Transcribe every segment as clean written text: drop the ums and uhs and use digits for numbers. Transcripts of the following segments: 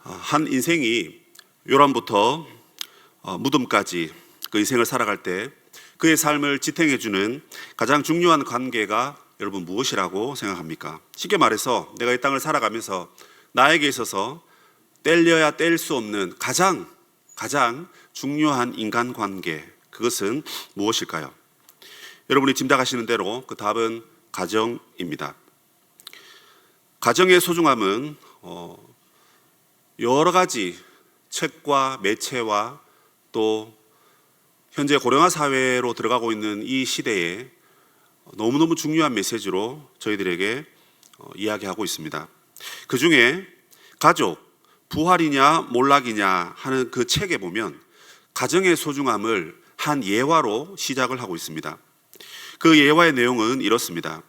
한 인생이 요람부터 무덤까지 그 인생을 살아갈 때 그의 삶을 지탱해주는 가장 중요한 관계가 여러분 무엇이라고 생각합니까? 쉽게 말해서 내가 이 땅을 살아가면서 나에게 있어서 떼려야 뗄 수 없는 가장 중요한 인간관계, 그것은 무엇일까요? 여러분이 짐작하시는 대로 그 답은 가정입니다. 가정의 소중함은 여러 가지 책과 매체와 또 현재 고령화 사회로 들어가고 있는 이 시대에 너무너무 중요한 메시지로 저희들에게 이야기하고 있습니다. 그 중에 가족, 부활이냐 몰락이냐 하는 그 책에 보면 가정의 소중함을 한 예화로 시작을 하고 있습니다. 그 예화의 내용은 이렇습니다.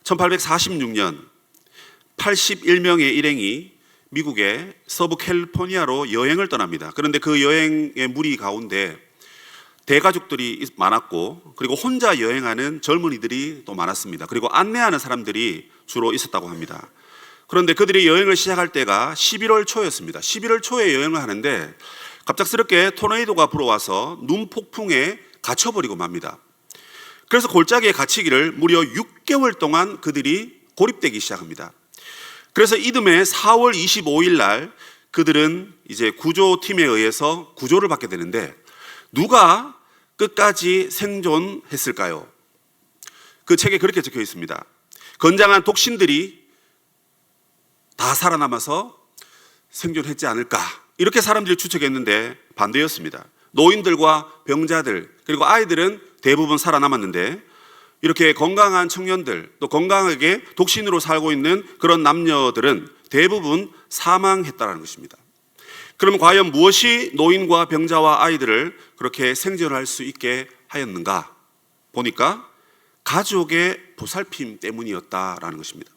1846년 81명의 일행이 미국의 서부 캘리포니아로 여행을 떠납니다. 그런데 그 여행의 무리 가운데 대가족들이 많았고, 그리고 혼자 여행하는 젊은이들이 또 많았습니다. 그리고 안내하는 사람들이 주로 있었다고 합니다. 그런데 그들이 여행을 시작할 때가 11월 초였습니다. 11월 초에 여행을 하는데 갑작스럽게 토네이도가 불어와서 눈 폭풍에 갇혀버리고 맙니다. 그래서 골짜기에 갇히기를 무려 6개월 동안 그들이 고립되기 시작합니다. 그래서 이듬해 4월 25일 날 그들은 이제 구조팀에 의해서 구조를 받게 되는데, 누가 끝까지 생존했을까요? 그 책에 그렇게 적혀 있습니다. 건장한 독신들이 다 살아남아서 생존했지 않을까, 이렇게 사람들이 추측했는데 반대였습니다. 노인들과 병자들 그리고 아이들은 대부분 살아남았는데, 이렇게 건강한 청년들, 또 건강하게 독신으로 살고 있는 그런 남녀들은 대부분 사망했다는 것입니다. 그럼 과연 무엇이 노인과 병자와 아이들을 그렇게 생존할 수 있게 하였는가? 보니까 가족의 보살핌 때문이었다라는 것입니다.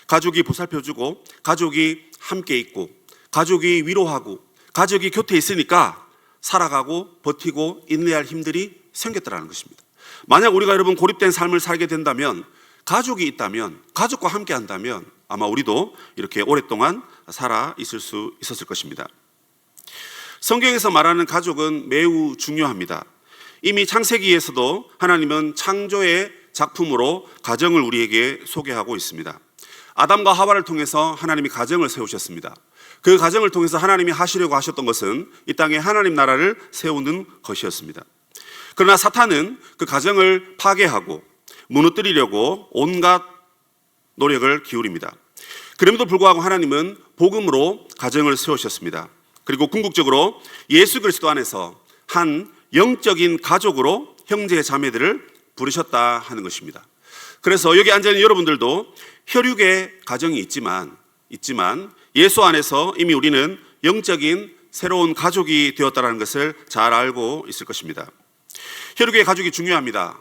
가족이 보살펴주고, 가족이 함께 있고, 가족이 위로하고, 가족이 곁에 있으니까 살아가고 버티고 인내할 힘들이 생겼다라는 것입니다. 만약 우리가 여러분 고립된 삶을 살게 된다면, 가족이 있다면, 가족과 함께 한다면 아마 우리도 이렇게 오랫동안 살아 있을 수 있었을 것입니다. 성경에서 말하는 가족은 매우 중요합니다. 이미 창세기에서도 하나님은 창조의 작품으로 가정을 우리에게 소개하고 있습니다. 아담과 하와를 통해서 하나님이 가정을 세우셨습니다. 그 가정을 통해서 하나님이 하시려고 하셨던 것은 이 땅에 하나님 나라를 세우는 것이었습니다. 그러나 사탄은 그 가정을 파괴하고 무너뜨리려고 온갖 노력을 기울입니다. 그럼에도 불구하고 하나님은 복음으로 가정을 세우셨습니다. 그리고 궁극적으로 예수 그리스도 안에서 한 영적인 가족으로 형제 자매들을 부르셨다 하는 것입니다. 그래서 여기 앉아있는 여러분들도 혈육의 가정이 있지만 예수 안에서 이미 우리는 영적인 새로운 가족이 되었다는 것을 잘 알고 있을 것입니다. 혈육의 가족이 중요합니다.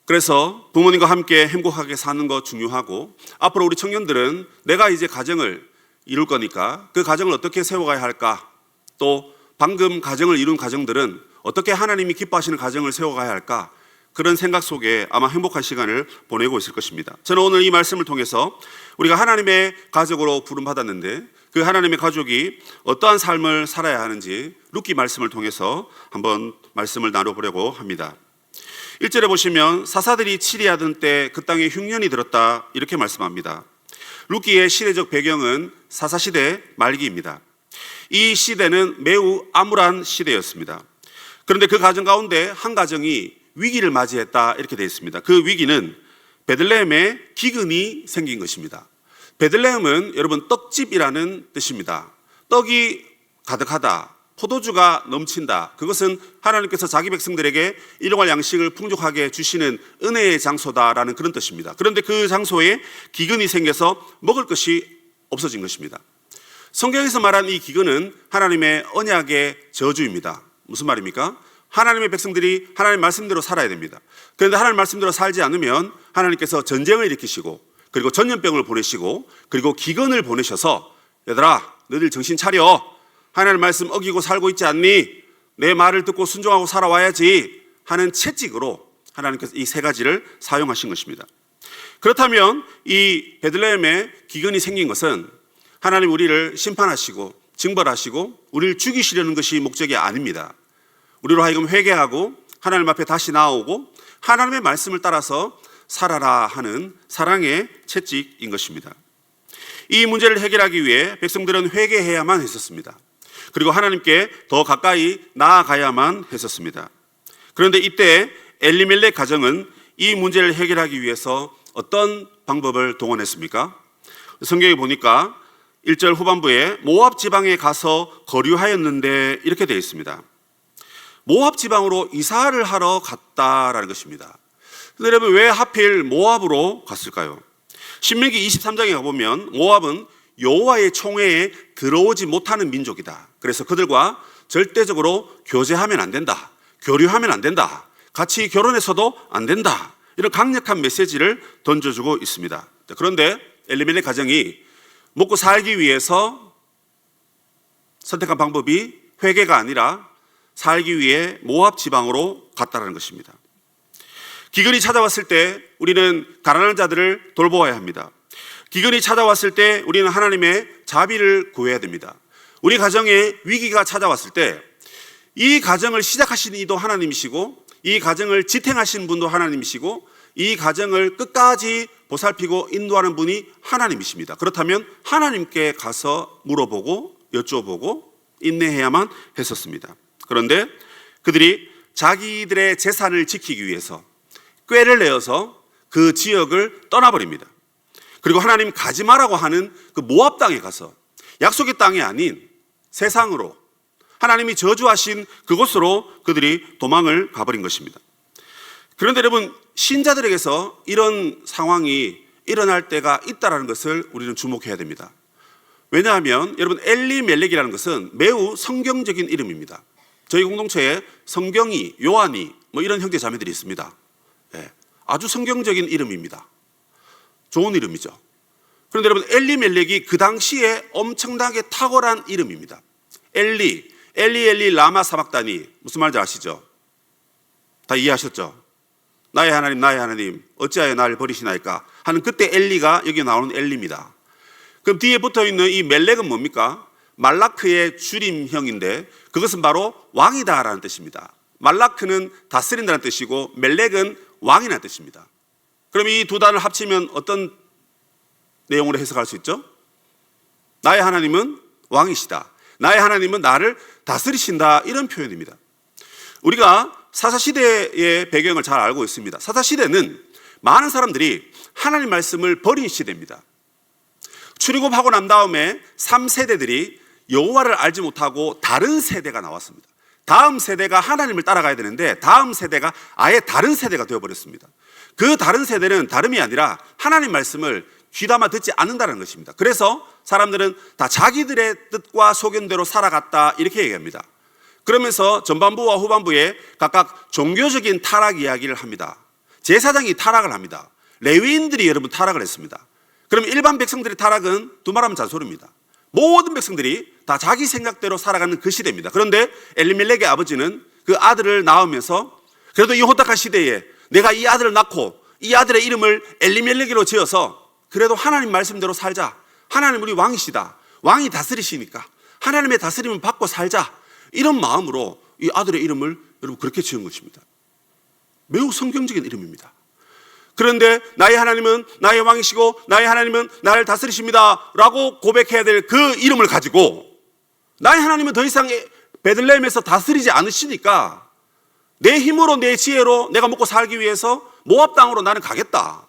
그래서 부모님과 함께 행복하게 사는 것 중요하고, 앞으로 우리 청년들은 내가 이제 가정을 이룰 거니까 그 가정을 어떻게 세워가야 할까, 또 방금 가정을 이룬 가정들은 어떻게 하나님이 기뻐하시는 가정을 세워가야 할까, 그런 생각 속에 아마 행복한 시간을 보내고 있을 것입니다. 저는 오늘 이 말씀을 통해서 우리가 하나님의 가족으로 부름받았는데 그 하나님의 가족이 어떠한 삶을 살아야 하는지 룻기 말씀을 통해서 한번 말씀을 나눠보려고 합니다. 1절에 보시면 사사들이 치리하던 때 그 땅에 흉년이 들었다, 이렇게 말씀합니다. 룻기의 시대적 배경은 사사시대 말기입니다. 이 시대는 매우 암울한 시대였습니다. 그런데 그 가정 가운데 한 가정이 위기를 맞이했다, 이렇게 되어 있습니다. 그 위기는 베들레헴에 기근이 생긴 것입니다. 베들레헴은 여러분 떡집이라는 뜻입니다. 떡이 가득하다, 포도주가 넘친다, 그것은 하나님께서 자기 백성들에게 일용할 양식을 풍족하게 주시는 은혜의 장소다라는 그런 뜻입니다. 그런데 그 장소에 기근이 생겨서 먹을 것이 없어진 것입니다. 성경에서 말한 이 기근은 하나님의 언약의 저주입니다. 무슨 말입니까? 하나님의 백성들이 하나님 말씀대로 살아야 됩니다. 그런데 하나님 말씀대로 살지 않으면 하나님께서 전쟁을 일으키시고, 그리고 전염병을 보내시고, 그리고 기근을 보내셔서 얘들아 너희들 정신 차려, 하나님 말씀 어기고 살고 있지 않니? 내 말을 듣고 순종하고 살아와야지 하는 채찍으로 하나님께서 이 세 가지를 사용하신 것입니다. 그렇다면 이 베들레헴에 기근이 생긴 것은 하나님 우리를 심판하시고 징벌하시고 우리를 죽이시려는 것이 목적이 아닙니다. 우리로 하여금 회개하고 하나님 앞에 다시 나아오고 하나님의 말씀을 따라서 살아라 하는 사랑의 채찍인 것입니다. 이 문제를 해결하기 위해 백성들은 회개해야만 했었습니다. 그리고 하나님께 더 가까이 나아가야만 했었습니다. 그런데 이때 엘리멜렉 가정은 이 문제를 해결하기 위해서 어떤 방법을 동원했습니까? 성경에 보니까 1절 후반부에 모압 지방에 가서 거류하였는데 이렇게 되어 있습니다. 모압 지방으로 이사를 하러 갔다라는 것입니다. 근데 여러분, 왜 하필 모압으로 갔을까요? 신명기 23장에 가보면 모압은 여호와의 총회에 들어오지 못하는 민족이다. 그래서 그들과 절대적으로 교제하면 안 된다. 교류하면 안 된다. 같이 결혼해서도 안 된다. 이런 강력한 메시지를 던져주고 있습니다. 그런데 엘리멜렉 가정이 먹고 살기 위해서 선택한 방법이 회개가 아니라 살기 위해 모압 지방으로 갔다는 것입니다. 기근이 찾아왔을 때 우리는 가난한 자들을 돌보아야 합니다. 기근이 찾아왔을 때 우리는 하나님의 자비를 구해야 됩니다. 우리 가정에 위기가 찾아왔을 때 이 가정을 시작하신 이도 하나님이시고 이 가정을 지탱하신 분도 하나님이시고 이 가정을 끝까지 보살피고 인도하는 분이 하나님이십니다. 그렇다면 하나님께 가서 물어보고 여쭤보고 인내해야만 했었습니다. 그런데 그들이 자기들의 재산을 지키기 위해서 꾀를 내어서 그 지역을 떠나버립니다. 그리고 하나님 가지 마라고 하는 그 모압 땅에 가서 약속의 땅이 아닌 세상으로 하나님이 저주하신 그곳으로 그들이 도망을 가버린 것입니다. 그런데 여러분, 신자들에게서 이런 상황이 일어날 때가 있다는 것을 우리는 주목해야 됩니다. 왜냐하면 여러분, 엘리멜렉이라는 것은 매우 성경적인 이름입니다. 저희 공동체에 성경이, 요한이 이런 형제 자매들이 있습니다. 네, 아주 성경적인 이름입니다. 좋은 이름이죠. 그런데 여러분, 엘리멜렉이 그 당시에 엄청나게 탁월한 이름입니다. 엘리 라마 사박다니, 무슨 말인지 아시죠? 다 이해하셨죠? 나의 하나님 어찌하여 나를 버리시나이까 하는 그때 엘리가 여기 나오는 엘리입니다. 그럼 뒤에 붙어있는 이 멜렉은 뭡니까? 말라크의 줄임형인데 그것은 바로 왕이다라는 뜻입니다. 말라크는 다스린다는 뜻이고 멜렉은 왕이라는 뜻입니다. 그럼 이 두 단어를 합치면 어떤 내용으로 해석할 수 있죠? 나의 하나님은 왕이시다. 나의 하나님은 나를 다스리신다. 이런 표현입니다. 우리가 사사시대의 배경을 잘 알고 있습니다. 사사시대는 많은 사람들이 하나님 말씀을 버린 시대입니다. 출애굽하고 난 다음에 3세대들이 여호와를 알지 못하고 다른 세대가 나왔습니다. 다음 세대가 하나님을 따라가야 되는데 다음 세대가 아예 다른 세대가 되어버렸습니다. 그 다른 세대는 다름이 아니라 하나님 말씀을 귀담아 듣지 않는다는 것입니다. 그래서 사람들은 다 자기들의 뜻과 소견대로 살아갔다 이렇게 얘기합니다. 그러면서 전반부와 후반부에 각각 종교적인 타락 이야기를 합니다. 제사장이 타락을 합니다. 레위인들이 여러분 타락을 했습니다. 그럼 일반 백성들의 타락은 두말하면 잔소리입니다. 모든 백성들이 다 자기 생각대로 살아가는 그 시대입니다. 그런데 엘리멜렉의 아버지는 그 아들을 낳으면서 그래도 이 혼탁한 시대에 내가 이 아들을 낳고 이 아들의 이름을 엘리멜렉으로 지어서 그래도 하나님 말씀대로 살자. 하나님 우리 왕이시다. 왕이 다스리시니까 하나님의 다스림을 받고 살자. 이런 마음으로 이 아들의 이름을 여러분 그렇게 지은 것입니다. 매우 성경적인 이름입니다. 그런데 나의 하나님은 나의 왕이시고 나의 하나님은 나를 다스리십니다 라고 고백해야 될 그 이름을 가지고 나의 하나님은 더 이상 베들레헴에서 다스리지 않으시니까 내 힘으로 내 지혜로 내가 먹고 살기 위해서 모압 땅으로 나는 가겠다.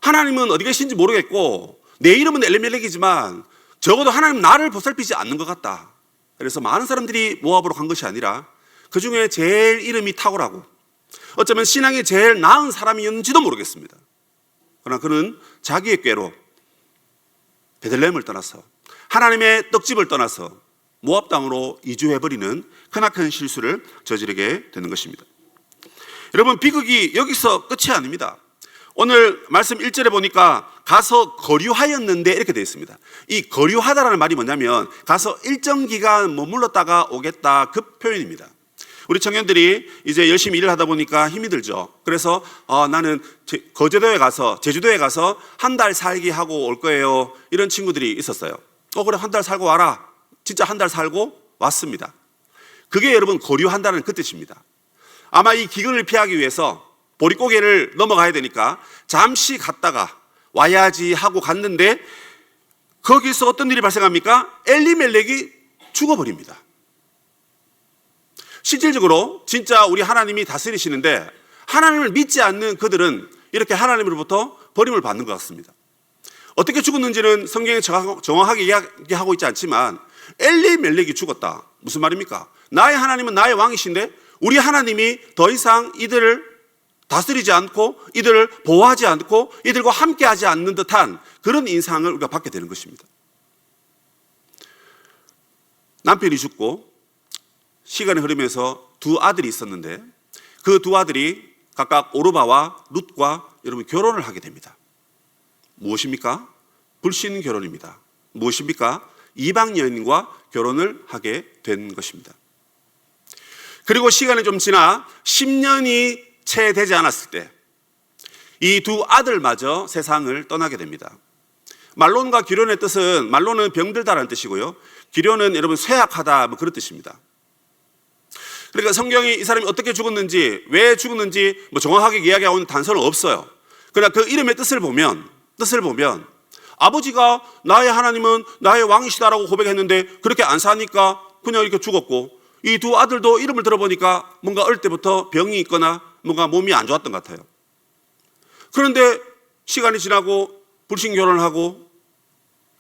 하나님은 어디 계신지 모르겠고 내 이름은 엘리멜렉이지만 적어도 하나님 나를 보살피지 않는 것 같다. 그래서 많은 사람들이 모압으로 간 것이 아니라 그 중에 제일 이름이 탁월하고 어쩌면 신앙이 제일 나은 사람이었는지도 모르겠습니다. 그러나 그는 자기의 꾀로 베들레헴을 떠나서 하나님의 떡집을 떠나서 모압 땅으로 이주해버리는 크나큰 실수를 저지르게 되는 것입니다. 여러분, 비극이 여기서 끝이 아닙니다. 오늘 말씀 1절에 보니까 가서 거류하였는데 이렇게 되어 있습니다. 이 거류하다라는 말이 뭐냐면 가서 일정 기간 머물렀다가 오겠다 그 표현입니다. 우리 청년들이 이제 열심히 일을 하다 보니까 힘이 들죠. 그래서 나는 제주도에 가서 한 달 살기 하고 올 거예요. 이런 친구들이 있었어요. 그래 한 달 살고 와라. 진짜 한 달 살고 왔습니다. 그게 여러분 거류한다는 그 뜻입니다. 아마 이 기근을 피하기 위해서 보릿고개를 넘어가야 되니까 잠시 갔다가 와야지 하고 갔는데 거기서 어떤 일이 발생합니까? 엘리멜렉이 죽어버립니다. 실질적으로 진짜 우리 하나님이 다스리시는데 하나님을 믿지 않는 그들은 이렇게 하나님으로부터 버림을 받는 것 같습니다. 어떻게 죽었는지는 성경에 정확하게 이야기하고 있지 않지만 엘리멜렉이 죽었다. 무슨 말입니까? 나의 하나님은 나의 왕이신데 우리 하나님이 더 이상 이들을 다스리지 않고 이들을 보호하지 않고 이들과 함께하지 않는 듯한 그런 인상을 우리가 받게 되는 것입니다. 남편이 죽고 시간이 흐르면서 두 아들이 있었는데 그 두 아들이 각각 오르바와 룻과 여러분 결혼을 하게 됩니다. 무엇입니까? 불신 결혼입니다. 무엇입니까? 이방 여인과 결혼을 하게 된 것입니다. 그리고 시간이 좀 지나 10년이 채 되지 않았을 때 이 두 아들마저 세상을 떠나게 됩니다. 말론과 기련의 뜻은 말론은 병들다라는 뜻이고요. 기련은 여러분 쇠약하다 뭐 그런 뜻입니다. 그러니까 성경이 이 사람이 어떻게 죽었는지 왜 죽었는지 뭐 정확하게 이야기하고 있는 단서는 없어요. 그러나 그 이름의 뜻을 보면 아버지가 나의 하나님은 나의 왕이시다라고 고백했는데 그렇게 안 사니까 그냥 이렇게 죽었고 이 두 아들도 이름을 들어보니까 뭔가 어릴 때부터 병이 있거나 뭔가 몸이 안 좋았던 것 같아요. 그런데 시간이 지나고 불신 결혼을 하고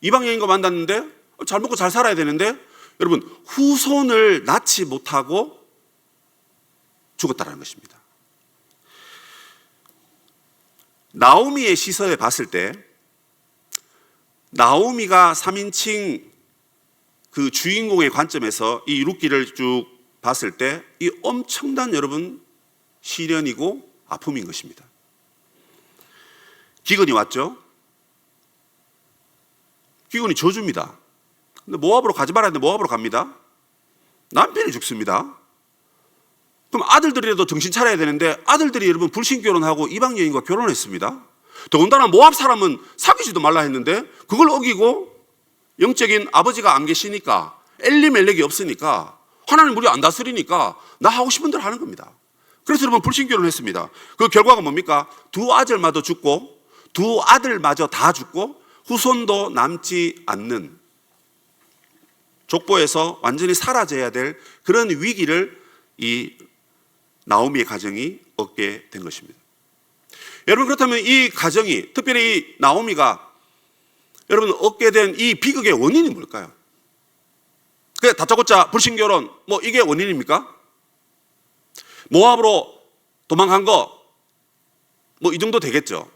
이방 여인과 만났는데 잘 먹고 잘 살아야 되는데 여러분 후손을 낳지 못하고 죽었다는 것입니다. 나오미의 시선에 봤을 때 나오미가 3인칭 그 주인공의 관점에서 이 룻기를 쭉 봤을 때 이 엄청난 여러분 시련이고 아픔인 것입니다. 기근이 왔죠. 기근이 저주입니다. 근데 모압으로 가지 말아야 했는데 모압으로 갑니다. 남편이 죽습니다. 그럼 아들들이라도 정신 차려야 되는데 아들들이 여러분 불신 결혼하고 이방 여인과 결혼했습니다. 더군다나 모압 사람은 사귀지도 말라 했는데 그걸 어기고 영적인 아버지가 안 계시니까 엘리멜렉이 없으니까 하나님 우리 안 다스리니까 나 하고 싶은 대로 하는 겁니다. 그래서 여러분 불신 결혼했습니다. 그 결과가 뭡니까? 두 아들마저 죽고 두 아들마저 다 죽고 후손도 남지 않는 족보에서 완전히 사라져야 될 그런 위기를 이 나오미의 가정이 얻게 된 것입니다. 여러분 그렇다면 이 가정이 특별히 이 나오미가 여러분 얻게 된 이 비극의 원인이 뭘까요? 그냥 다짜고짜 불신결혼 뭐 이게 원인입니까? 모압으로 도망간 거 뭐 이 정도 되겠죠.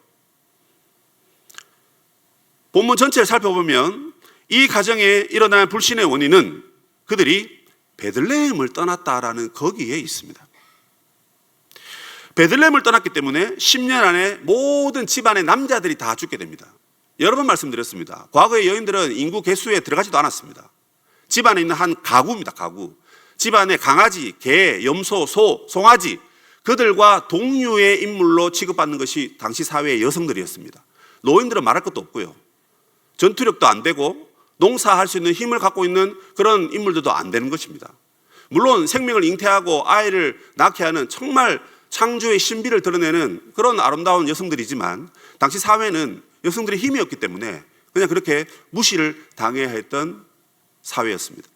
본문 전체를 살펴보면 이 가정에 일어난 불신의 원인은 그들이 베들레헴을 떠났다라는 거기에 있습니다. 베들레헴을 떠났기 때문에 10년 안에 모든 집안의 남자들이 다 죽게 됩니다. 여러 번 말씀드렸습니다. 과거의 여인들은 인구 개수에 들어가지도 않았습니다. 집안에 있는 한 가구입니다. 가구. 집안에 강아지, 개, 염소, 소, 송아지 그들과 동류의 인물로 취급받는 것이 당시 사회의 여성들이었습니다. 노인들은 말할 것도 없고요. 전투력도 안 되고 농사할 수 있는 힘을 갖고 있는 그런 인물들도 안 되는 것입니다. 물론 생명을 잉태하고 아이를 낳게 하는 정말 창조의 신비를 드러내는 그런 아름다운 여성들이지만 당시 사회는 여성들의 힘이 없기 때문에 그냥 그렇게 무시를 당해야 했던 사회였습니다.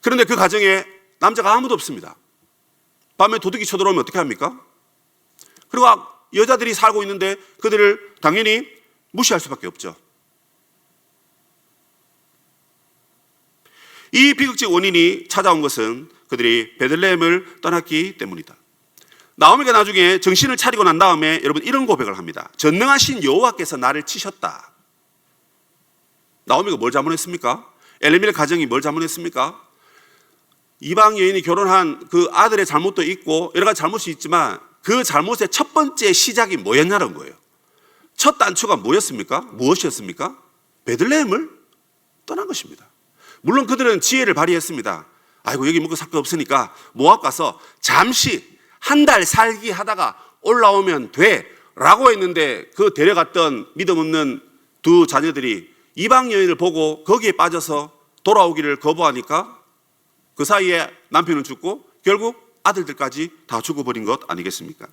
그런데 그 가정에 남자가 아무도 없습니다. 밤에 도둑이 쳐들어오면 어떻게 합니까? 그리고 여자들이 살고 있는데 그들을 당연히 무시할 수밖에 없죠. 이 비극적 원인이 찾아온 것은 그들이 베들레헴을 떠났기 때문이다. 나오미가 나중에 정신을 차리고 난 다음에 여러분 이런 고백을 합니다. 전능하신 여호와께서 나를 치셨다. 나오미가 뭘 잘못했습니까? 엘리멜렉 가정이 뭘 잘못했습니까? 이방 여인이 결혼한 그 아들의 잘못도 있고 여러 가지 잘못이 있지만 그 잘못의 첫 번째 시작이 뭐였냐는 거예요. 첫 단추가 뭐였습니까? 무엇이었습니까? 베들레헴을 떠난 것입니다. 물론 그들은 지혜를 발휘했습니다. 아이고 여기 먹을 살 거 없으니까 모압 가서 잠시 한 달 살기 하다가 올라오면 돼 라고 했는데 그 데려갔던 믿음 없는 두 자녀들이 이방 여인을 보고 거기에 빠져서 돌아오기를 거부하니까 그 사이에 남편은 죽고 결국 아들들까지 다 죽어버린 것 아니겠습니까?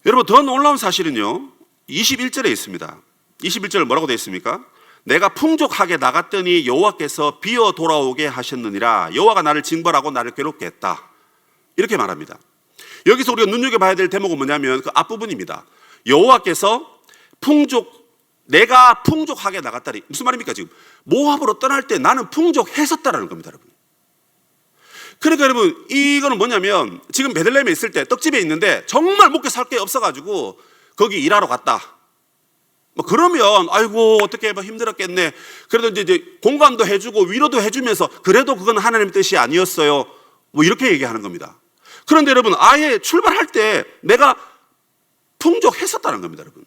여러분, 더 놀라운 사실은요, 21절에 있습니다. 21절 뭐라고 되어 있습니까? 내가 풍족하게 나갔더니 여호와께서 비어 돌아오게 하셨느니라. 여호와가 나를 징벌하고 나를 괴롭게 했다. 이렇게 말합니다. 여기서 우리가 눈여겨봐야 될 대목은 뭐냐면 그 앞부분입니다. 여호와께서 내가 풍족하게 나갔다니. 무슨 말입니까? 지금 모압으로 떠날 때 나는 풍족했었다라는 겁니다, 여러분. 그러니까 여러분, 이거는 뭐냐면 지금 베들레헴에 있을 때 떡집에 있는데 정말 먹고 살 게 없어가지고 거기 일하러 갔다. 뭐 그러면 아이고 어떻게 뭐 힘들었겠네. 그래도 이제 공감도 해주고 위로도 해주면서 그래도 그건 하나님의 뜻이 아니었어요. 뭐 이렇게 얘기하는 겁니다. 그런데 여러분, 아예 출발할 때 내가 풍족했었다는 겁니다, 여러분.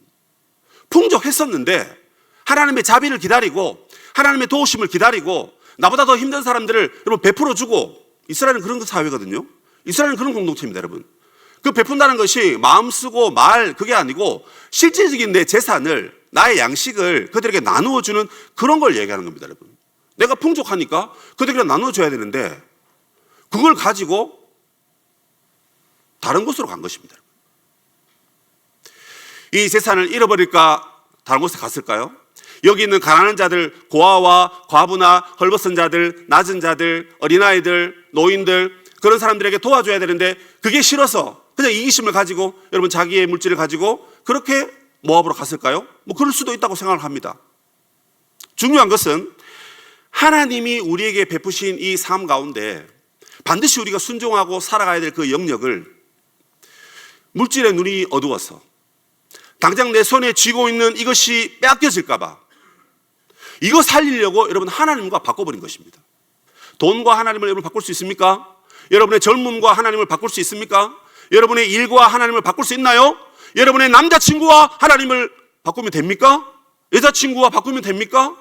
풍족했었는데 하나님의 자비를 기다리고 하나님의 도우심을 기다리고 나보다 더 힘든 사람들을 여러분 베풀어주고. 이스라엘은 그런 사회거든요. 이스라엘은 그런 공동체입니다, 여러분. 그 베푼다는 것이 마음 쓰고 말 그게 아니고 실질적인 내 재산을, 나의 양식을 그들에게 나누어주는 그런 걸 얘기하는 겁니다, 여러분. 내가 풍족하니까 그들에게 나누어줘야 되는데 그걸 가지고 다른 곳으로 간 것입니다. 이 재산을 잃어버릴까 다른 곳에 갔을까요? 여기 있는 가난한 자들, 고아와 과부나 헐벗은 자들, 낮은 자들, 어린아이들, 노인들 그런 사람들에게 도와줘야 되는데 그게 싫어서 그냥 이기심을 가지고 여러분 자기의 물질을 가지고 그렇게 모압으로 갔을까요? 뭐 그럴 수도 있다고 생각을 합니다. 중요한 것은 하나님이 우리에게 베푸신 이 삶 가운데 반드시 우리가 순종하고 살아가야 될 그 영역을 물질의 눈이 어두워서 당장 내 손에 쥐고 있는 이것이 빼앗겨질까 봐 이거 살리려고 여러분 하나님과 바꿔버린 것입니다. 돈과 하나님을 여러분 바꿀 수 있습니까? 여러분의 젊음과 하나님을 바꿀 수 있습니까? 여러분의 일과 하나님을 바꿀 수 있나요? 여러분의 남자친구와 하나님을 바꾸면 됩니까? 여자친구와 바꾸면 됩니까?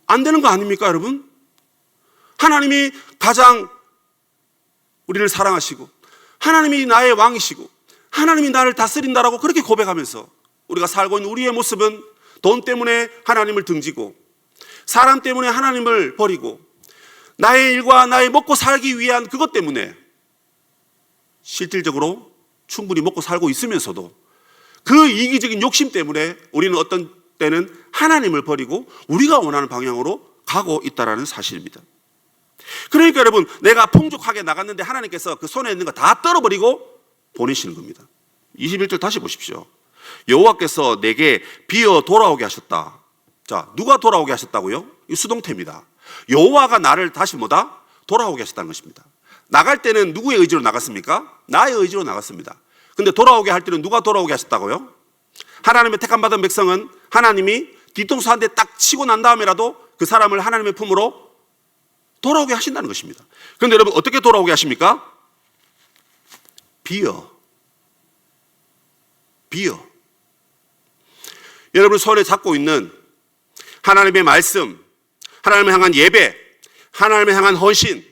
안 되는 거 아닙니까, 여러분? 하나님이 가장 우리를 사랑하시고 하나님이 나의 왕이시고 하나님이 나를 다스린다라고 그렇게 고백하면서 우리가 살고 있는 우리의 모습은 돈 때문에 하나님을 등지고 사람 때문에 하나님을 버리고 나의 일과 나의 먹고 살기 위한 그것 때문에 실질적으로 충분히 먹고 살고 있으면서도 그 이기적인 욕심 때문에 우리는 어떤 때는 하나님을 버리고 우리가 원하는 방향으로 가고 있다는 사실입니다. 그러니까 여러분, 내가 풍족하게 나갔는데 하나님께서 그 손에 있는 거 다 떨어버리고 보내시는 겁니다. 21절 다시 보십시오. 여호와께서 내게 비어 돌아오게 하셨다. 자, 누가 돌아오게 하셨다고요? 이 수동태입니다. 여호와가 나를 다시 뭐다? 돌아오게 하셨다는 것입니다. 나갈 때는 누구의 의지로 나갔습니까? 나의 의지로 나갔습니다. 근데 돌아오게 할 때는 누가 돌아오게 하셨다고요? 하나님의 택함받은 백성은 하나님이 뒤통수 한 대 딱 치고 난 다음에라도 그 사람을 하나님의 품으로 돌아오게 하신다는 것입니다. 그런데 여러분, 어떻게 돌아오게 하십니까? 비어. 여러분 손에 잡고 있는 하나님의 말씀, 하나님을 향한 예배, 하나님을 향한 헌신,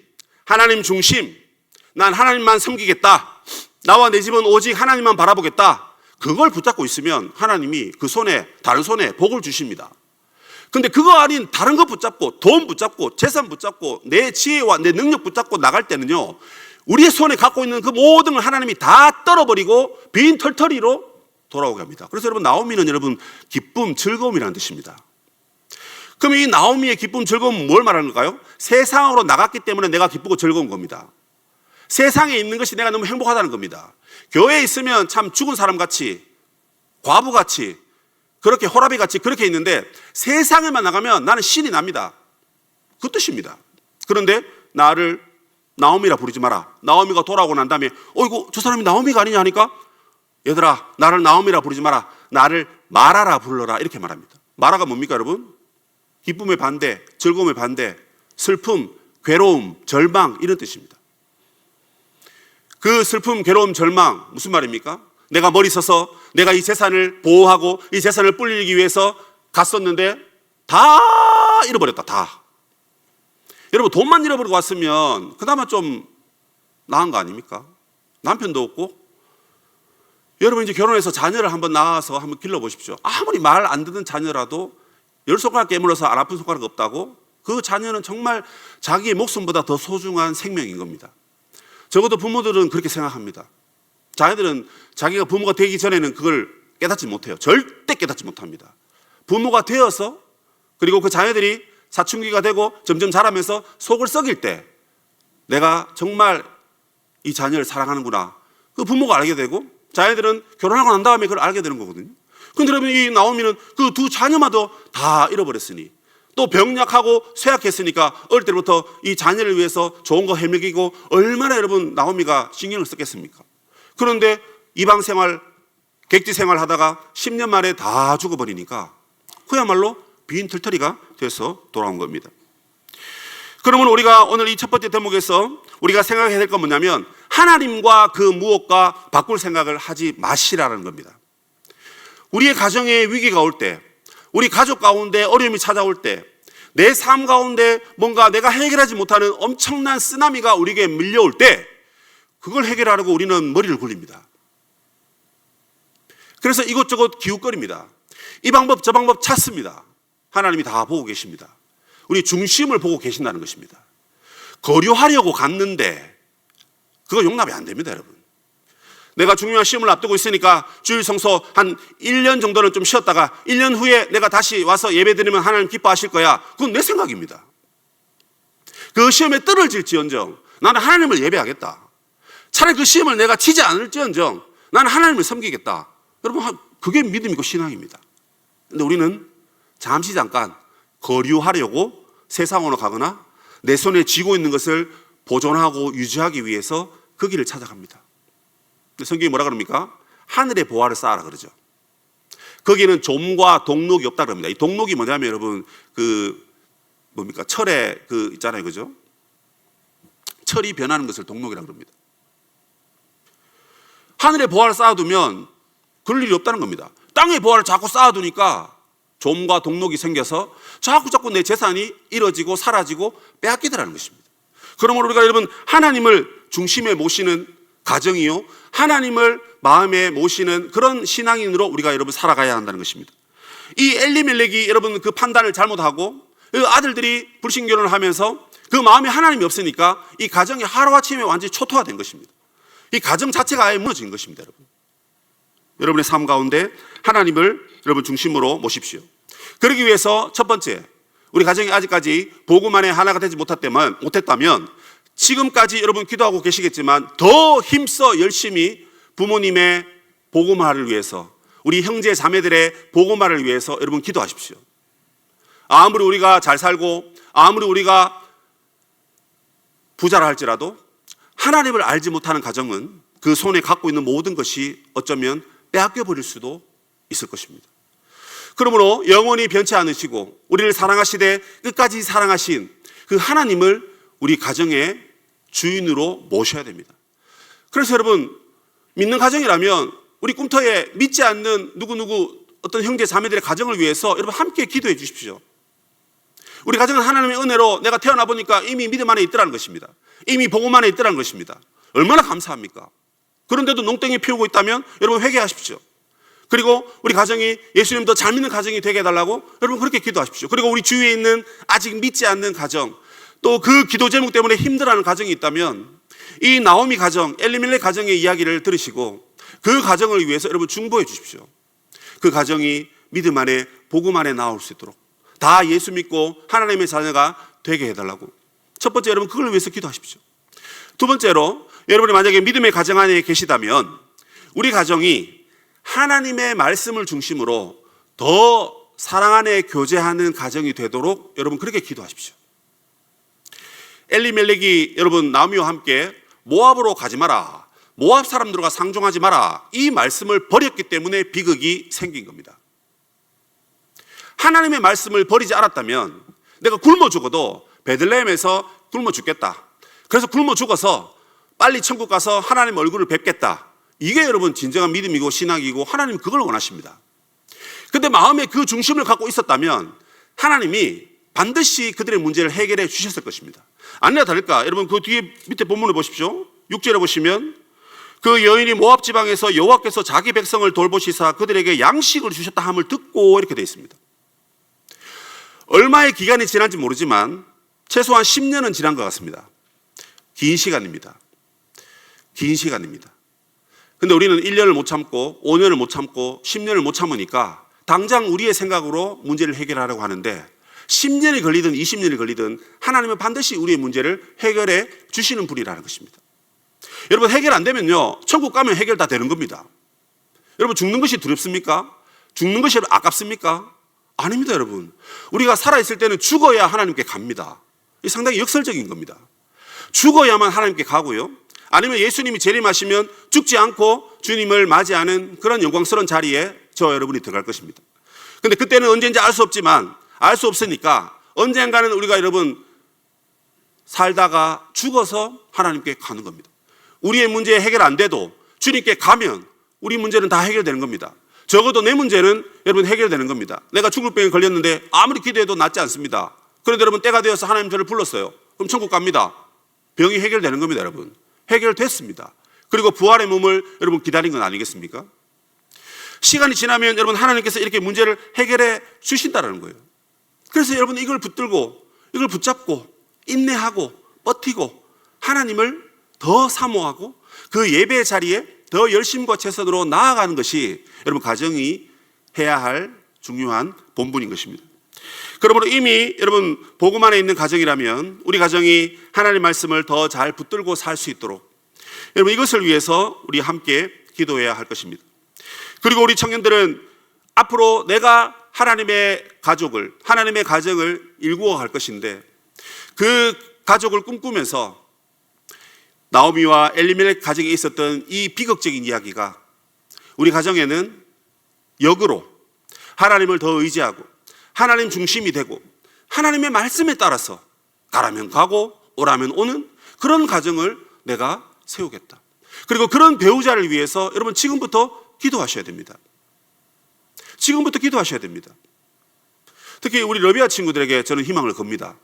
하나님 중심, 난 하나님만 섬기겠다, 나와 내 집은 오직 하나님만 바라보겠다, 그걸 붙잡고 있으면 하나님이 그 손에, 다른 손에 복을 주십니다. 근데 그거 아닌 다른 거 붙잡고 돈 붙잡고 재산 붙잡고 내 지혜와 내 능력 붙잡고 나갈 때는요, 우리의 손에 갖고 있는 그 모든 걸 하나님이 다 떨어버리고 빈 털터리로 돌아오게 합니다. 그래서 여러분, 나오미는 여러분 기쁨, 즐거움이라는 뜻입니다. 그럼 이 나오미의 기쁨, 즐거움은 뭘 말하는 걸까요? 세상으로 나갔기 때문에 내가 기쁘고 즐거운 겁니다. 세상에 있는 것이 내가 너무 행복하다는 겁니다. 교회에 있으면 참 죽은 사람같이, 과부같이, 그렇게 호라비같이 그렇게 있는데 세상에만 나가면 나는 신이 납니다. 그 뜻입니다. 그런데 나를 나오미라 부르지 마라. 나오미가 돌아오고 난 다음에 이거 저 사람이 나오미가 아니냐 하니까 얘들아, 나를 나오미라 부르지 마라. 나를 마라라 불러라. 이렇게 말합니다. 마라가 뭡니까, 여러분? 기쁨의 반대, 즐거움의 반대, 슬픔, 괴로움, 절망, 이런 뜻입니다. 그 슬픔, 괴로움, 절망 무슨 말입니까? 내가 머리 서서 내가 이 재산을 보호하고 이 재산을 불리기 위해서 갔었는데 다 잃어버렸다. 다. 여러분, 돈만 잃어버리고 왔으면 그나마 좀 나은 거 아닙니까? 남편도 없고. 여러분, 이제 결혼해서 자녀를 한번 낳아서 한번 길러보십시오. 아무리 말 안 듣는 자녀라도 열 손가락 깨물어서 안 아픈 손가락 없다고? 그 자녀는 정말 자기의 목숨보다 더 소중한 생명인 겁니다. 적어도 부모들은 그렇게 생각합니다. 자녀들은 자기가 부모가 되기 전에는 그걸 깨닫지 못해요. 절대 깨닫지 못합니다. 부모가 되어서, 그리고 그 자녀들이 사춘기가 되고 점점 자라면서 속을 썩일 때 내가 정말 이 자녀를 사랑하는구나, 그 부모가 알게 되고, 자녀들은 결혼하고 난 다음에 그걸 알게 되는 거거든요. 그런데 여러분, 이 나오미는 그 두 자녀마저 다 잃어버렸으니, 또 병약하고 쇠약했으니까 어릴 때부터 이 자녀를 위해서 좋은 거 헤매기고 얼마나 여러분 나오미가 신경을 썼겠습니까? 그런데 이방 생활, 객지 생활 하다가 10년 만에 다 죽어버리니까 그야말로 빈털터리가 돼서 돌아온 겁니다. 그러면 우리가 오늘 이 첫 번째 대목에서 우리가 생각해야 될 건 뭐냐면, 하나님과 그 무엇과 바꿀 생각을 하지 마시라는 겁니다. 우리의 가정에 위기가 올 때, 우리 가족 가운데 어려움이 찾아올 때, 내 삶 가운데 뭔가 내가 해결하지 못하는 엄청난 쓰나미가 우리에게 밀려올 때, 그걸 해결하려고 우리는 머리를 굴립니다. 그래서 이것저것 기웃거립니다. 이 방법 저 방법 찾습니다. 하나님이 다 보고 계십니다. 우리 중심을 보고 계신다는 것입니다. 거류하려고 갔는데 그거 용납이 안 됩니다, 여러분. 내가 중요한 시험을 앞두고 있으니까 주일 성소 한 1년 정도는 좀 쉬었다가 1년 후에 내가 다시 와서 예배 드리면 하나님 기뻐하실 거야. 그건 내 생각입니다. 그 시험에 떨어질지언정 나는 하나님을 예배하겠다. 차라리 그 시험을 내가 치지 않을지언정 나는 하나님을 섬기겠다. 여러분, 그게 믿음이고 신앙입니다. 근데 우리는 잠깐 거류하려고 세상으로 가거나 내 손에 쥐고 있는 것을 보존하고 유지하기 위해서 그 길을 찾아갑니다. 성경이 뭐라 그럽니까? 하늘의 보화를 쌓아라 그러죠. 거기는 좀과 동록이 없다 그럽니다. 이 동록이 뭐냐면 여러분, 철에 있잖아요, 그죠? 철이 변하는 것을 동록이라고 그럽니다. 하늘의 보화를 쌓아두면 그럴 일이 없다는 겁니다. 땅의 보화를 자꾸 쌓아두니까 좀과 동록이 생겨서 자꾸 내 재산이 잃어지고 사라지고 빼앗기더라는 것입니다. 그러므로 우리가 여러분, 하나님을 중심에 모시는 가정이요, 하나님을 마음에 모시는 그런 신앙인으로 우리가 여러분 살아가야 한다는 것입니다. 이 엘리멜렉이 여러분 그 판단을 잘못하고 그 아들들이 불신결혼을 하면서 그 마음에 하나님이 없으니까 이 가정이 하루아침에 완전히 초토화된 것입니다. 이 가정 자체가 아예 무너진 것입니다, 여러분. 여러분의 삶 가운데 하나님을 여러분 중심으로 모십시오. 그러기 위해서 첫 번째, 우리 가정이 아직까지 복음 안에 하나가 되지 못했다면 지금까지 여러분 기도하고 계시겠지만 더 힘써 열심히 부모님의 복음화를 위해서, 우리 형제 자매들의 복음화를 위해서 여러분 기도하십시오. 아무리 우리가 잘 살고 아무리 우리가 부자라 할지라도 하나님을 알지 못하는 가정은 그 손에 갖고 있는 모든 것이 어쩌면 빼앗겨 버릴 수도 있을 것입니다. 그러므로 영원히 변치 않으시고 우리를 사랑하시되 끝까지 사랑하신 그 하나님을 우리 가정의 주인으로 모셔야 됩니다. 그래서 여러분, 믿는 가정이라면 우리 꿈터에 믿지 않는 누구누구 어떤 형제 자매들의 가정을 위해서 여러분 함께 기도해 주십시오. 우리 가정은 하나님의 은혜로 내가 태어나 보니까 이미 믿음 안에 있더라는 것입니다. 이미 복음 안에 있더라는 것입니다. 얼마나 감사합니까? 그런데도 농땡이 피우고 있다면 여러분 회개하십시오. 그리고 우리 가정이 예수님 더 잘 믿는 가정이 되게 해달라고 여러분 그렇게 기도하십시오. 그리고 우리 주위에 있는 아직 믿지 않는 가정, 또 그 기도 제목 때문에 힘들어하는 가정이 있다면 이 나오미 가정, 엘리멜렉 가정의 이야기를 들으시고 그 가정을 위해서 여러분 중보해 주십시오. 그 가정이 믿음 안에 복음 안에 나올 수 있도록 다 예수 믿고 하나님의 자녀가 되게 해달라고. 첫 번째, 여러분 그걸 위해서 기도하십시오. 두 번째로, 여러분이 만약에 믿음의 가정 안에 계시다면 우리 가정이 하나님의 말씀을 중심으로 더 사랑 안에 교제하는 가정이 되도록 여러분 그렇게 기도하십시오. 엘리멜렉이 여러분 나오미와 함께 모압으로 가지 마라, 모압 사람들과 상종하지 마라, 이 말씀을 버렸기 때문에 비극이 생긴 겁니다. 하나님의 말씀을 버리지 않았다면 내가 굶어 죽어도 베들레헴에서 굶어 죽겠다, 그래서 굶어 죽어서 빨리 천국 가서 하나님 얼굴을 뵙겠다, 이게 여러분 진정한 믿음이고 신앙이고 하나님 그걸 원하십니다. 그런데 마음에 그 중심을 갖고 있었다면 하나님이 반드시 그들의 문제를 해결해 주셨을 것입니다. 아니나 다를까, 여러분 그 뒤에 밑에 본문을 보십시오. 6절에 보시면 그 여인이 모압 지방에서 여호와께서 자기 백성을 돌보시사 그들에게 양식을 주셨다 함을 듣고 이렇게 되어 있습니다. 얼마의 기간이 지난지 모르지만 최소한 10년은 지난 것 같습니다. 긴 시간입니다. 긴 시간입니다. 근데 우리는 1년을 못 참고 5년을 못 참고 10년을 못 참으니까 당장 우리의 생각으로 문제를 해결하려고 하는데 10년이 걸리든 20년이 걸리든 하나님은 반드시 우리의 문제를 해결해 주시는 분이라는 것입니다. 여러분, 해결 안 되면요, 천국 가면 해결 다 되는 겁니다. 여러분, 죽는 것이 두렵습니까? 죽는 것이 아깝습니까? 아닙니다. 여러분, 우리가 살아있을 때는 죽어야 하나님께 갑니다. 이 상당히 역설적인 겁니다. 죽어야만 하나님께 가고요, 아니면 예수님이 재림하시면 죽지 않고 주님을 맞이하는 그런 영광스러운 자리에 저와 여러분이 들어갈 것입니다. 근데 그때는 언제인지 알 수 없지만, 알 수 없으니까 언젠가는 우리가 여러분 살다가 죽어서 하나님께 가는 겁니다. 우리의 문제 해결 안 돼도 주님께 가면 우리 문제는 다 해결되는 겁니다. 적어도 내 문제는 여러분 해결되는 겁니다. 내가 죽을 병에 걸렸는데 아무리 기도해도 낫지 않습니다. 그런데 여러분, 때가 되어서 하나님 저를 불렀어요. 그럼 천국 갑니다. 병이 해결되는 겁니다. 여러분, 해결됐습니다. 그리고 부활의 몸을 여러분 기다린 건 아니겠습니까? 시간이 지나면 여러분 하나님께서 이렇게 문제를 해결해 주신다는 거예요. 그래서 여러분, 이걸 붙들고 이걸 붙잡고 인내하고 버티고 하나님을 더 사모하고 그 예배의 자리에 더 열심과 최선으로 나아가는 것이 여러분 가정이 해야 할 중요한 본분인 것입니다. 그러므로 이미 여러분 복음 안에 있는 가정이라면 우리 가정이 하나님의 말씀을 더 잘 붙들고 살 수 있도록 여러분 이것을 위해서 우리 함께 기도해야 할 것입니다. 그리고 우리 청년들은 앞으로 내가 하나님의 가족을, 하나님의 가정을 일구어 갈 것인데 그 가족을 꿈꾸면서 나오미와 엘리멜렉 가정에 있었던 이 비극적인 이야기가 우리 가정에는 역으로 하나님을 더 의지하고 하나님 중심이 되고 하나님의 말씀에 따라서 가라면 가고 오라면 오는 그런 가정을 내가 세우겠다. 그리고 그런 배우자를 위해서 여러분 지금부터 기도하셔야 됩니다. 지금부터 기도하셔야 됩니다. 특히 우리 러비아 친구들에게 저는 희망을 겁니다.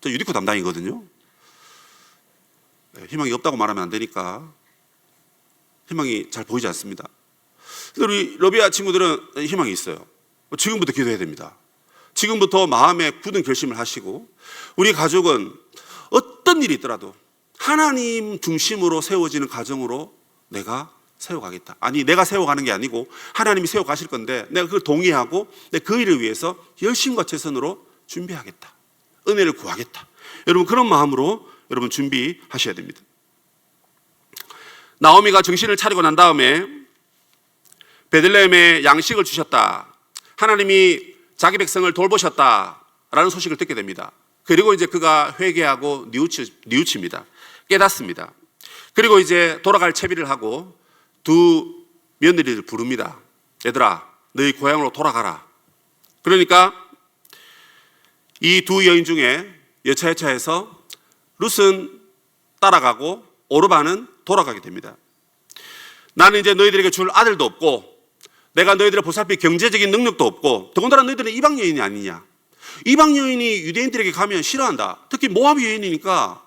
저 유리코 담당이거든요. 희망이 없다고 말하면 안 되니까 희망이 잘 보이지 않습니다. 근데 우리 러비아 친구들은 희망이 있어요. 지금부터 기도해야 됩니다. 지금부터 마음에 굳은 결심을 하시고 우리 가족은 어떤 일이 있더라도 하나님 중심으로 세워지는 가정으로 내가 세워가겠다. 아니, 내가 세워가는 게 아니고 하나님이 세워가실 건데 내가 그걸 동의하고 그 일을 위해서 열심과 최선으로 준비하겠다. 은혜를 구하겠다. 여러분 그런 마음으로 여러분 준비하셔야 됩니다. 나오미가 정신을 차리고 난 다음에 베들레헴에 양식을 주셨다. 하나님이 자기 백성을 돌보셨다라는 소식을 듣게 됩니다. 그리고 이제 그가 회개하고 뉘우칩니다. 깨닫습니다. 그리고 이제 돌아갈 채비를 하고 두 며느리를 부릅니다. 얘들아, 너희 고향으로 돌아가라. 그러니까 이 두 여인 중에 여차여차해서 룻은 따라가고 오르바는 돌아가게 됩니다. 나는 이제 너희들에게 줄 아들도 없고 내가 너희들을 보살필 경제적인 능력도 없고 더군다나 너희들은 이방 여인이 아니냐. 이방 여인이 유대인들에게 가면 싫어한다. 특히 모압 여인이니까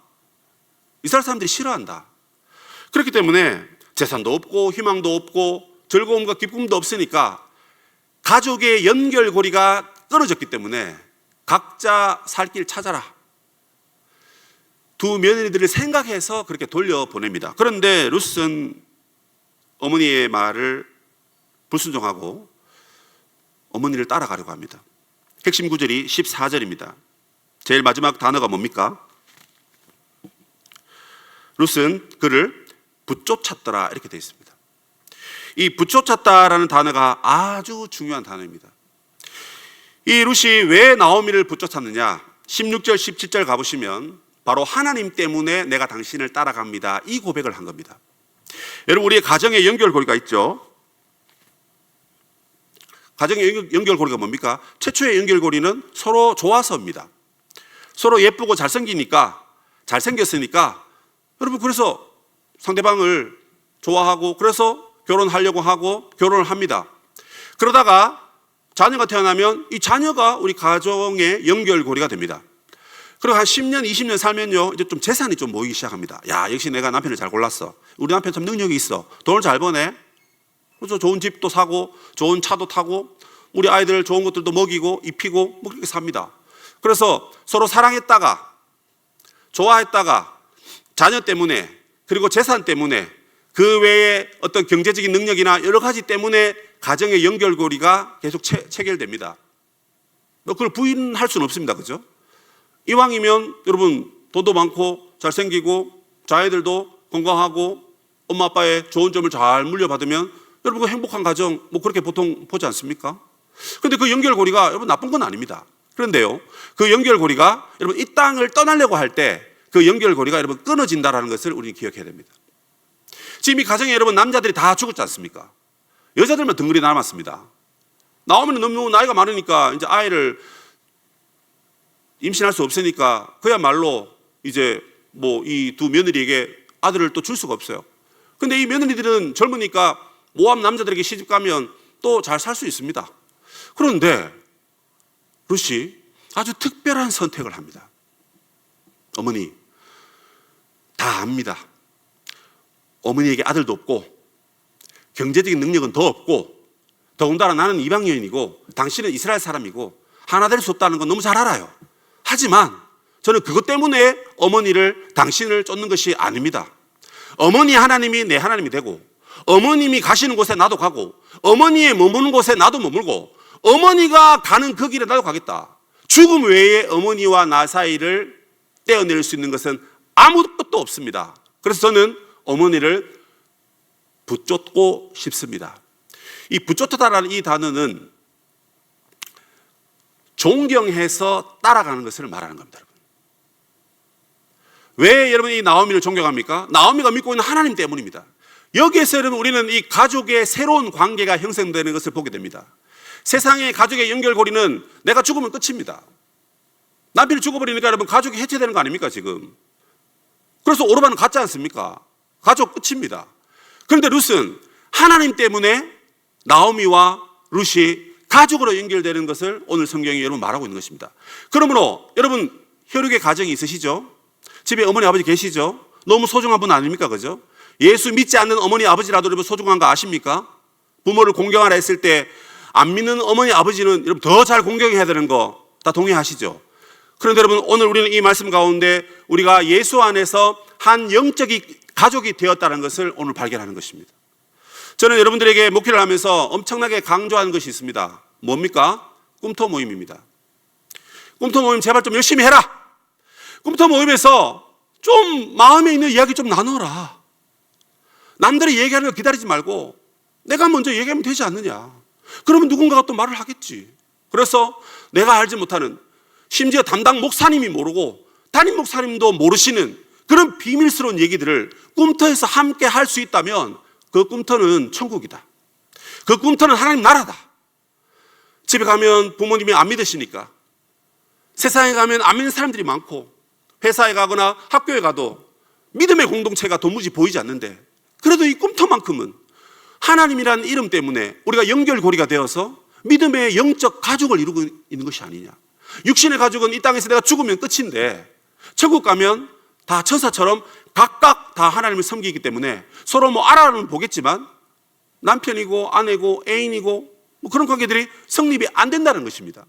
이스라엘 사람들이 싫어한다. 그렇기 때문에 재산도 없고 희망도 없고 즐거움과 기쁨도 없으니까 가족의 연결고리가 끊어졌기 때문에 각자 살 길 찾아라. 두 며느리들을 생각해서 그렇게 돌려보냅니다. 그런데 룻은 어머니의 말을 불순종하고 어머니를 따라가려고 합니다. 핵심 구절이 14절입니다. 제일 마지막 단어가 뭡니까? 룻은 그를 붙쫓았더라 이렇게 되어 있습니다. 이 붙쫓았다라는 단어가 아주 중요한 단어입니다. 이 룻이 왜 나오미를 붙쫓았느냐? 16절 17절 가보시면 바로 하나님 때문에 내가 당신을 따라갑니다. 이 고백을 한 겁니다. 여러분 우리의 가정의 연결고리가 있죠. 가정의 연결고리가 뭡니까? 최초의 연결고리는 서로 좋아서입니다. 서로 예쁘고 잘생겼으니까 여러분 그래서 상대방을 좋아하고 그래서 결혼하려고 하고 결혼을 합니다. 그러다가 자녀가 태어나면 이 자녀가 우리 가정의 연결고리가 됩니다. 그리고 한 10년, 20년 살면요, 이제 좀 재산이 좀 모이기 시작합니다. 야, 역시 내가 남편을 잘 골랐어. 우리 남편 참 능력이 있어. 돈을 잘 버네. 그래서 좋은 집도 사고, 좋은 차도 타고, 우리 아이들 좋은 것들도 먹이고 입히고 뭐 그렇게 삽니다. 그래서 서로 사랑했다가 좋아했다가 자녀 때문에 그리고 재산 때문에 그 외에 어떤 경제적인 능력이나 여러 가지 때문에 가정의 연결고리가 계속 체결됩니다. 그걸 부인할 수는 없습니다. 그죠? 이왕이면 여러분 돈도 많고 잘생기고 자녀들도 건강하고 엄마 아빠의 좋은 점을 잘 물려받으면 여러분 그 행복한 가정 뭐 그렇게 보통 보지 않습니까? 그런데 그 연결고리가 여러분 나쁜 건 아닙니다. 그런데요, 그 연결고리가 여러분 이 땅을 떠나려고 할 때 그 연결고리가 여러분 끊어진다라는 것을 우리는 기억해야 됩니다. 지금 이 가정에 여러분 남자들이 다 죽었지 않습니까? 여자들만 덩그리 남았습니다. 나오면 너무 나이가 많으니까 이제 아이를 임신할 수 없으니까 그야말로 이제 뭐 이 두 며느리에게 아들을 또 줄 수가 없어요. 근데 이 며느리들은 젊으니까 모함 남자들에게 시집 가면 또 잘 살 수 있습니다. 그런데 룻이 아주 특별한 선택을 합니다. 어머니 다 압니다. 어머니에게 아들도 없고 경제적인 능력은 더 없고 더군다나 나는 이방 여인이고 당신은 이스라엘 사람이고 하나 될 수 없다는 건 너무 잘 알아요. 하지만 저는 그것 때문에 어머니를 당신을 쫓는 것이 아닙니다. 어머니 하나님이 내 하나님이 되고 어머님이 가시는 곳에 나도 가고 어머니의 머무는 곳에 나도 머물고 어머니가 가는 그 길에 나도 가겠다. 죽음 외에 어머니와 나 사이를 떼어낼 수 있는 것은 아무것도 없습니다. 그래서 저는 어머니를 붙잡고 싶습니다. 이 붙잡다라는 이 단어는 존경해서 따라가는 것을 말하는 겁니다. 왜 여러분이 나오미를 존경합니까? 나오미가 믿고 있는 하나님 때문입니다. 여기에서 여러분 우리는 이 가족의 새로운 관계가 형성되는 것을 보게 됩니다. 세상의 가족의 연결고리는 내가 죽으면 끝입니다. 남편이 죽어버리니까 여러분 가족이 해체되는 거 아닙니까 지금? 그래서 오르반은 같지 않습니까? 가족 끝입니다. 그런데 룻은 하나님 때문에 나오미와 룻이 가족으로 연결되는 것을 오늘 성경이 여러분 말하고 있는 것입니다. 그러므로 여러분 혈육의 가정이 있으시죠? 집에 어머니 아버지 계시죠? 너무 소중한 분 아닙니까? 그죠? 예수 믿지 않는 어머니 아버지라도 여러분 소중한 거 아십니까? 부모를 공경하라 했을 때 안 믿는 어머니 아버지는 여러분 더 잘 공경해야 되는 거 다 동의하시죠? 그런데 여러분 오늘 우리는 이 말씀 가운데 우리가 예수 안에서 한 영적인 가족이 되었다는 것을 오늘 발견하는 것입니다. 저는 여러분들에게 목회를 하면서 엄청나게 강조하는 것이 있습니다. 뭡니까? 꿈터 모임입니다. 꿈터 모임 제발 좀 열심히 해라. 꿈터 모임에서 좀 마음에 있는 이야기 좀 나눠라. 남들이 얘기하는 거 기다리지 말고 내가 먼저 얘기하면 되지 않느냐. 그러면 누군가가 또 말을 하겠지. 그래서 내가 알지 못하는 심지어 담당 목사님이 모르고 담임 목사님도 모르시는 그런 비밀스러운 얘기들을 꿈터에서 함께 할 수 있다면 그 꿈터는 천국이다. 그 꿈터는 하나님 나라다. 집에 가면 부모님이 안 믿으시니까 세상에 가면 안 믿는 사람들이 많고 회사에 가거나 학교에 가도 믿음의 공동체가 도무지 보이지 않는데 그래도 이 꿈터만큼은 하나님이라는 이름 때문에 우리가 연결고리가 되어서 믿음의 영적 가족을 이루고 있는 것이 아니냐. 육신의 가족은 이 땅에서 내가 죽으면 끝인데 천국 가면 다 천사처럼 각각 다 하나님을 섬기기 때문에 서로 뭐 알아는 보겠지만 남편이고 아내고 애인이고 뭐 그런 관계들이 성립이 안 된다는 것입니다.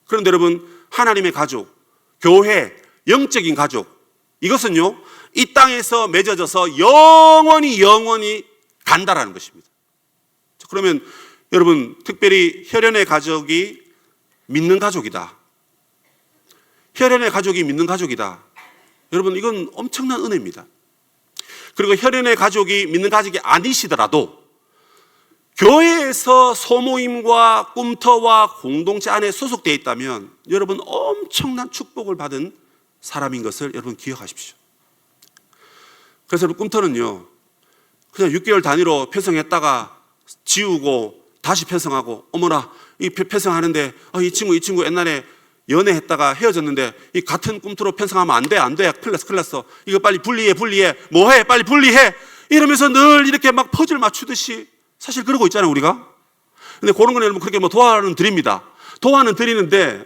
그런데 여러분 하나님의 가족, 교회, 영적인 가족 이것은요 이 땅에서 맺어져서 영원히 간다라는 것입니다. 그러면 여러분 특별히 혈연의 가족이 믿는 가족이다. 혈연의 가족이 믿는 가족이다. 여러분 이건 엄청난 은혜입니다. 그리고 혈연의 가족이 믿는 가족이 아니시더라도 교회에서 소모임과 꿈터와 공동체 안에 소속되어 있다면 여러분 엄청난 축복을 받은 사람인 것을 여러분 기억하십시오. 그래서 여러분 꿈터는요 그냥 6개월 단위로 편성했다가 지우고 다시 편성하고 어머나 이 편성하는데 이 친구 옛날에 연애했다가 헤어졌는데 이 같은 꿈터로 편성하면 안 돼 큰일 났어 이거 빨리 분리해 뭐해 빨리 분리해 이러면서 늘 이렇게 막 퍼즐 맞추듯이 사실 그러고 있잖아요 우리가. 근데 그런 거는 여러분 그렇게 뭐 도와는 드립니다. 도와는 드리는데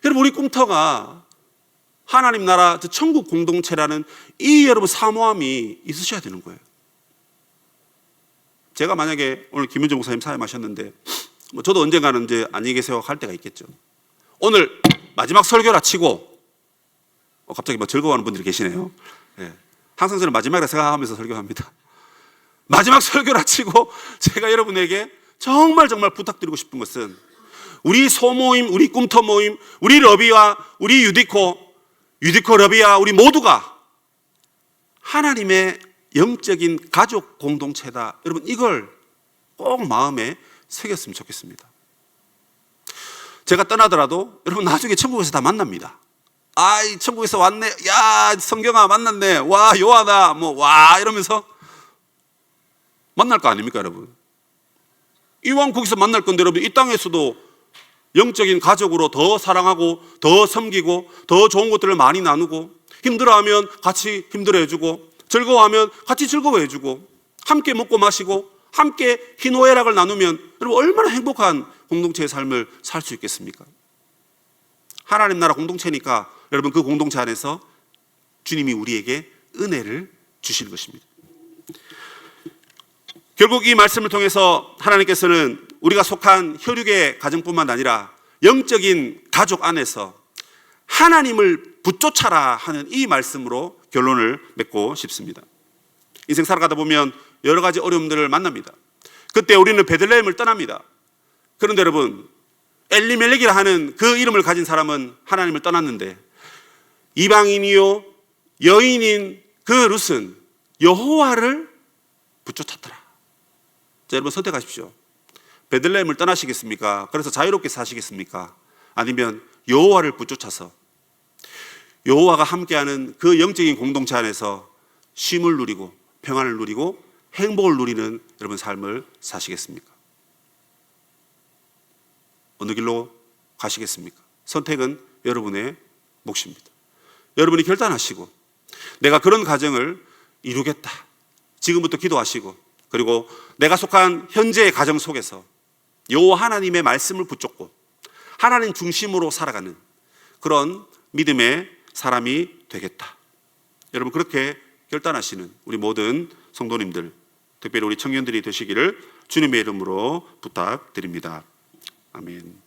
여러분 우리 꿈터가 하나님 나라 천국 공동체라는 이 여러분 사모함이 있으셔야 되는 거예요. 제가 만약에 오늘 김윤정 목사님 사임하셨는데 뭐 저도 언젠가는 이제 안녕히 계세요 할 때가 있겠죠. 오늘 마지막 설교라 치고 갑자기 막 즐거워하는 분들이 계시네요. 예. 항상 저는 마지막이라 생각하면서 설교합니다. 마지막 설교라 치고 제가 여러분에게 정말 부탁드리고 싶은 것은 우리 소모임, 우리 꿈터 모임, 우리 러비와 우리 유디코 러비와 우리 모두가 하나님의 영적인 가족 공동체다. 여러분 이걸 꼭 마음에 새겼으면 좋겠습니다. 제가 떠나더라도 여러분 나중에 천국에서 다 만납니다. 아이 천국에서 왔네, 야 성경아 만났네, 와 요하나 뭐 와 이러면서 만날 거 아닙니까 여러분? 이왕 거기서 만날 건데 여러분 이 땅에서도 영적인 가족으로 더 사랑하고 더 섬기고 더 좋은 것들을 많이 나누고 힘들어하면 같이 힘들어해주고 즐거워하면 같이 즐거워해주고 함께 먹고 마시고 함께 희노애락을 나누면 여러분 얼마나 행복한 공동체의 삶을 살 수 있겠습니까? 하나님 나라 공동체니까 여러분 그 공동체 안에서 주님이 우리에게 은혜를 주시는 것입니다. 결국 이 말씀을 통해서 하나님께서는 우리가 속한 혈육의 가정뿐만 아니라 영적인 가족 안에서 하나님을 붙쫓아라 하는 이 말씀으로 결론을 맺고 싶습니다. 인생 살아가다 보면 여러 가지 어려움들을 만납니다. 그때 우리는 베들레헴을 떠납니다. 그런데 여러분 엘리멜렉이라 하는 그 이름을 가진 사람은 하나님을 떠났는데 이방인이요 여인인 그 룻은 여호와를 붙쫓았더라. 자, 여러분 선택하십시오. 베들레헴을 떠나시겠습니까? 그래서 자유롭게 사시겠습니까? 아니면 여호와를 붙쫓아서 여호와가 함께하는 그 영적인 공동체 안에서 쉼을 누리고 평안을 누리고 행복을 누리는 여러분 삶을 사시겠습니까? 어느 길로 가시겠습니까? 선택은 여러분의 몫입니다. 여러분이 결단하시고 내가 그런 가정을 이루겠다. 지금부터 기도하시고 그리고 내가 속한 현재의 가정 속에서 여호와 하나님의 말씀을 붙잡고 하나님 중심으로 살아가는 그런 믿음의 사람이 되겠다. 여러분 그렇게 결단하시는 우리 모든 성도님들, 특별히 우리 청년들이 되시기를 주님의 이름으로 부탁드립니다. 아멘.